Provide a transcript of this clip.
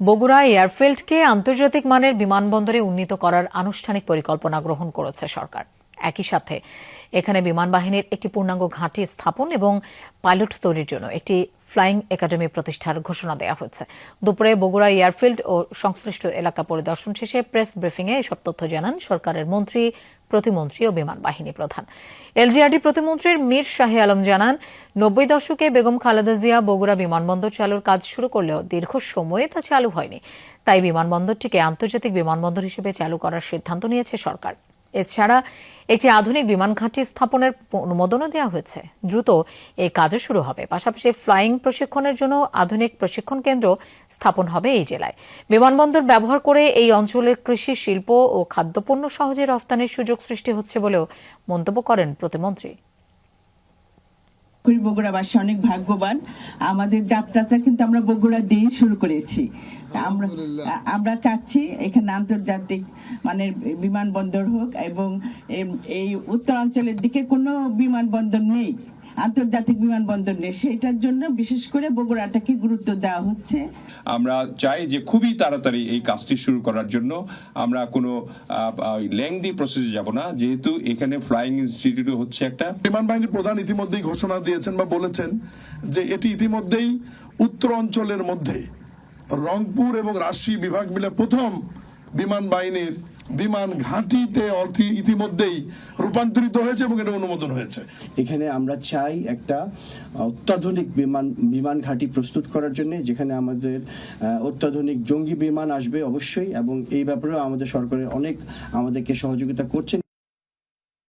বগুড়া এয়ারফিল্ডকে আন্তর্জাতিক মানের বিমানবন্দরে উন্নীত করার আনুষ্ঠানিক পরিকল্পনা গ্রহণ করেছে সরকার। একই সাথে এখানে বিমান বাহিনীর একটি পূর্ণাঙ্গ ঘাঁটি স্থাপন এবং পাইলট তৈরির জন্য একটি ফ্লাইং একাডেমি প্রতিষ্ঠার ঘোষণা দেওয়া হয়েছে। দুপুরে বগুড়া এয়ারফিল্ড ও সংশ্লিষ্ট এলাকা পরিদর্শন শেষে প্রেস ব্রিফিংয়ে এসব তথ্য জানান সরকারের মন্ত্রী, প্রতিমন্ত্রী ও বিমান বাহিনী প্রধান। এলজিআরডি প্রতিমন্ত্রী মীর শাহে আলম জানান, ৯০ দশকে বেগম খালেদা জিয়া বগুড়া বিমানবন্দর চালুর কাজ শুরু করলেও দীর্ঘ সময়ে তা চালু হয়নি। তাই বিমানবন্দরটিকে আন্তর্জাতিক বিমানবন্দর হিসেবে চালু করার সিদ্ধান্ত নিয়েছে সরকার। এছাড়া একটি আধুনিক বিমান ঘাঁটি স্থাপনের অনুমোদনও দেওয়া হয়েছে। দ্রুত এই কাজও শুরু হবে। পাশাপাশি ফ্লাইং প্রশিক্ষণের জন্য আধুনিক প্রশিক্ষণ কেন্দ্র স্থাপন হবে এই জেলায়। বিমানবন্দর ব্যবহার করে এই অঞ্চলের কৃষি, শিল্প ও খাদ্যপণ্য সহজে রফতানির সুযোগ সৃষ্টি হচ্ছে বলেও মন্তব্য করেন প্রতিমন্ত্রী। বগুড়াবাসী অনেক ভাগ্যবান। আমাদের যাত্রাটা কিন্তু আমরা বগুড়া দিয়ে শুরু করেছি। আমরা চাচ্ছি এখানে আন্তর্জাতিক মানের বিমানবন্দর হোক, এবং এই উত্তরাঞ্চলের দিকে কোনো বিমানবন্দর নেই, আন্তর্জাতিক বিমানবন্দর নেই। সেটার জন্য বিশেষ করে বগুড়াটাকে গুরুত্ব দেওয়া হচ্ছে। আমরা চাই যে খুবই তাড়াতাড়ি এই কাজটি শুরু করার জন্য। আমরা কোনো লেংদি প্রসেসে যাব না, যেহেতু এখানে ফ্লাইং ইনস্টিটিউট হচ্ছে একটা। বিমান বাহিনীর প্রধান ইতিমধ্যেই ঘোষণা দিয়েছেন বা বলেছেন যে এটি ইতিমধ্যেই উত্তর অঞ্চলের মধ্যে রংপুর এবং রাজশাহী বিভাগ মিলে প্রথম বিমান বাহিনীর বিমান ঘাঁটিতে ইতিমধ্যেই রূপান্তরিত হয়েছে এবং এটা অনুমোদন হয়েছে। এখানে আমরা চাই একটা অত্যাধুনিক বিমান ঘাঁটি প্রস্তুত করার জন্য, যেখানে আমাদের অত্যাধুনিক জঙ্গি বিমান আসবে অবশ্যই, এবং এই ব্যাপারেও আমাদের সরকারের অনেক আমাদেরকে সহযোগিতা করছেন।